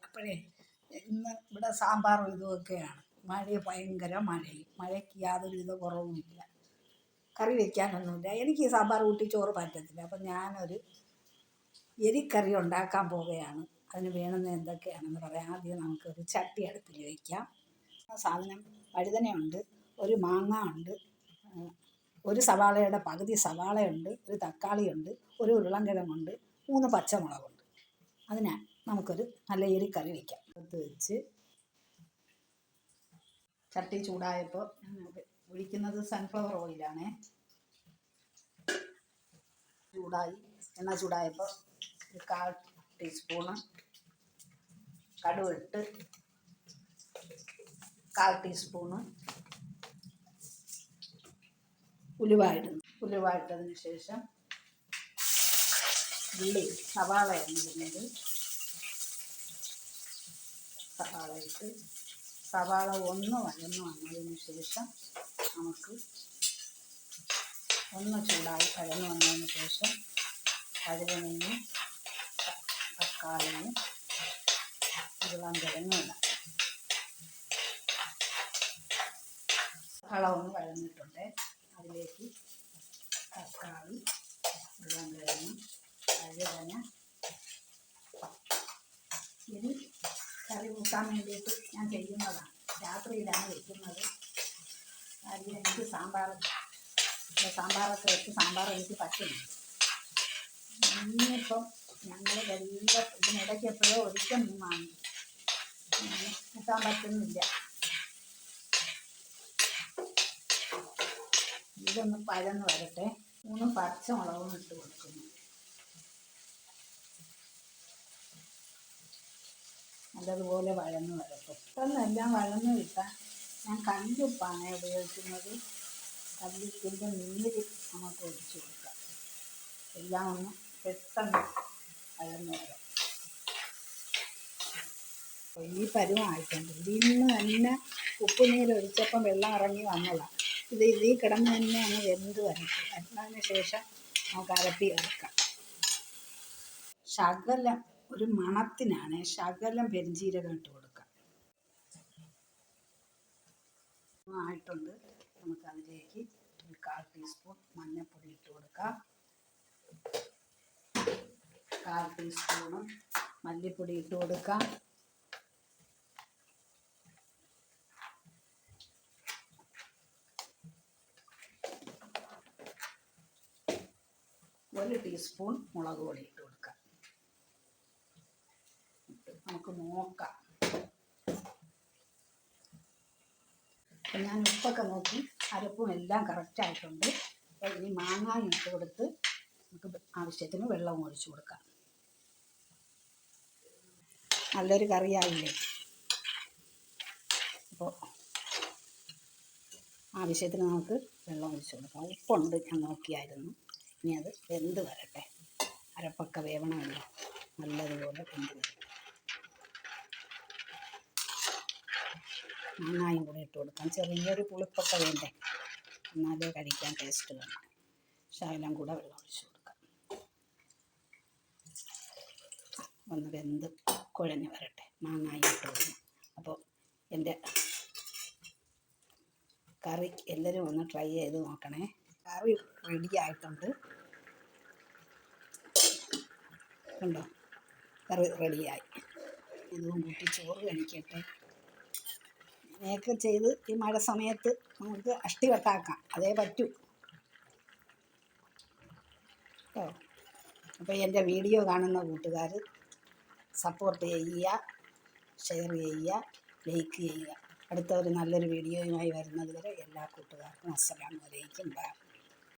അപ്പോഴേ ഇന്ന് ഇവിടെ സാമ്പാറും ഇതുമൊക്കെയാണ്. ഭയങ്കര മഴയും, മഴയ്ക്ക് യാതൊരുവിധ കുറവുമില്ല. കറി വയ്ക്കാനൊന്നുമില്ല. എനിക്ക് ഈ സാമ്പാർ കൂട്ടി ചോറ് പറ്റത്തില്ല. അപ്പം ഞാനൊരു എരിക്കറി ഉണ്ടാക്കാൻ പോവുകയാണ്. അതിന് വേണ്ടുന്ന എന്തൊക്കെയാണെന്ന് പറയാം. ആദ്യം നമുക്കൊരു ചട്ടി അടുപ്പിൽ വയ്ക്കാം. സാധനം വഴുതനയുണ്ട്, ഒരു മാങ്ങ ഉണ്ട്, ഒരു സവാളയുടെ പകുതി സവാളയുണ്ട്, ഒരു തക്കാളിയുണ്ട്, ഒരു ഉരുളൻകിഴങ്ങുണ്ട്, 3 പച്ചമുളകുണ്ട്. അതിന് നമുക്കൊരു നല്ല എരിക്കറി വയ്ക്കാം. അടുത്ത് വെച്ച് ചട്ടി ചൂടായപ്പോൾ ഞാൻ ഒഴിക്കുന്നത് സൺഫ്ലവർ ഓയിലാണേ. എണ്ണ ചൂടായപ്പോൾ ഒരു 1/4 ടീസ്പൂണ് കടുകിട്ട്, 1/4 ടീസ്പൂണ് ഉലുവ ഇട്ടതിന് ശേഷം സവാളയാണ് ഇടുന്നത്. സവാള ഇട്ട് സവാള ഒന്ന് വഴന്ന് വന്നതിന് ശേഷം നമുക്ക് ഒന്ന് ചൂടായി വഴന്ന് വന്നതിന് ശേഷം വഴുതനയും തക്കാളിയും ഉരുളൻകിഴങ്ങും ഇടാം. സവാള ഒന്ന് വഴന്നിട്ടുണ്ട്. അതിലേക്ക് തക്കാളി, ഉരുളൻകിഴങ്ങ്, വഴുതന. ഇത് കറി കൂട്ടാൻ വേണ്ടിയിട്ട് ഞാൻ ചെയ്യുന്നതാണ്. രാത്രിയിലാണ് വയ്ക്കുന്നത്. കാര്യം എനിക്ക് സാമ്പാറൊക്കെ വെച്ച് സാമ്പാർ എനിക്ക് പറ്റില്ല. ഇന്നിപ്പം ഞങ്ങൾ ഇതിനിടയ്ക്ക് എപ്പോഴോ ഒരിക്കൽ മീൻ വാങ്ങി, കൂട്ടാൻ പറ്റുന്നില്ല. ഇതൊന്ന് പഴന്ന് വരട്ടെ. 3 പച്ചമുളകും ഇട്ട് കൊടുക്കുന്നു. നല്ലതുപോലെ വഴന്ന് വരട്ടെ. പെട്ടെന്നെല്ലാം വഴന്ന് കിട്ടാൻ ഞാൻ കല്ലുപ്പാണ് ഉപയോഗിക്കുന്നത്. കല്ലുപ്പിൻ്റെ നീര് നമുക്ക് ഒഴിച്ച് കൊടുക്കാം. എല്ലാം ഒന്ന് പെട്ടെന്ന് വഴന്ന് വരാം. ഈ പരുവമായിട്ടുണ്ട്. ഇതിന്ന് തന്നെ ഉപ്പുനീര് ഒഴിച്ചപ്പം വെള്ളം ഇറങ്ങി വന്നതാണ്. ഇതിൽ കിടന്ന് തന്നെ അങ്ങ് വെന്ത് വരട്ടെ. അതിന് ശേഷം നമുക്ക് അരപ്പി ചേർക്കാം. ശകലം ഒരു മണത്തിനാണ് ശകലം പെരുംജീരകം ഇട്ട് കൊടുക്കാം. ആയിട്ടുണ്ട്. നമുക്കതിലേക്ക് ഒരു 1/4 ടീസ്പൂൺ മഞ്ഞൾപ്പൊടി ഇട്ട് കൊടുക്കാം. 1/4 ടീസ്പൂണ് മല്ലിപ്പൊടി ഇട്ട് കൊടുക്കാം. ഒരു ടീസ്പൂൺ മുളക് പൊടി ഇട്ട് കൊടുക്കാം. നമുക്ക് നോക്കാം. അപ്പം ഞാൻ ഉപ്പൊക്കെ നോക്കി അരപ്പും എല്ലാം കറക്റ്റായിട്ടുണ്ട്. അപ്പോൾ ഇനി മാങ്ങായും ഇട്ട് കൊടുത്ത് നമുക്ക് ആവശ്യത്തിന് വെള്ളവും ഒഴിച്ചു കൊടുക്കാം. നല്ലൊരു കറിയായില്ലേ? അപ്പോൾ ആവശ്യത്തിന് നമുക്ക് വെള്ളം ഒഴിച്ചു കൊടുക്കാം. ഉപ്പുണ്ട്, ഞാൻ നോക്കിയായിരുന്നു. ഇനി അത് വെന്ത് വരട്ടെ. അരപ്പൊക്കെ വേവണമല്ലോ, നല്ലതുപോലെ വെന്ത് വരും. മാങ്ങായും കൂടി ഇട്ട് കൊടുക്കാം. ചെറിയൊരു പുളിപ്പൊക്കെ വേണ്ടേ, എന്നാലേ കഴിക്കാൻ ടേസ്റ്റ് വേണം. ശകലം കൂടെ വെള്ളം ഒഴിച്ച് കൊടുക്കാം. ഒന്ന് വെന്ത് കുഴഞ്ഞ് വരട്ടെ. മാങ്ങായും ഇട്ട് കൊടുക്കണം. അപ്പോൾ എൻ്റെ കറി എല്ലാവരും ഒന്ന് ട്രൈ ചെയ്ത് നോക്കണേ. കറി റെഡി ആയിട്ടുണ്ട്. കണ്ടോ, കറി റെഡിയായി. ഇതും കൂട്ടി ചോറ് കഴിക്കട്ടെ. ഇങ്ങനെയൊക്കെ ചെയ്ത് ഈ മഴ സമയത്ത് നമുക്ക് അഷ്ടിവട്ടാക്കാം. അതേ പറ്റൂ കേട്ടോ. അപ്പോൾ എൻ്റെ വീഡിയോ കാണുന്ന കൂട്ടുകാർ സപ്പോർട്ട് ചെയ്യുക, ഷെയർ ചെയ്യുക, ലൈക്ക് ചെയ്യുക. അടുത്ത ഒരു നല്ലൊരു വീഡിയോയുമായി വരുന്നത് വരെ എല്ലാ കൂട്ടുകാർക്കും അസ്സലാമു അലൈക്കും. ബൈ.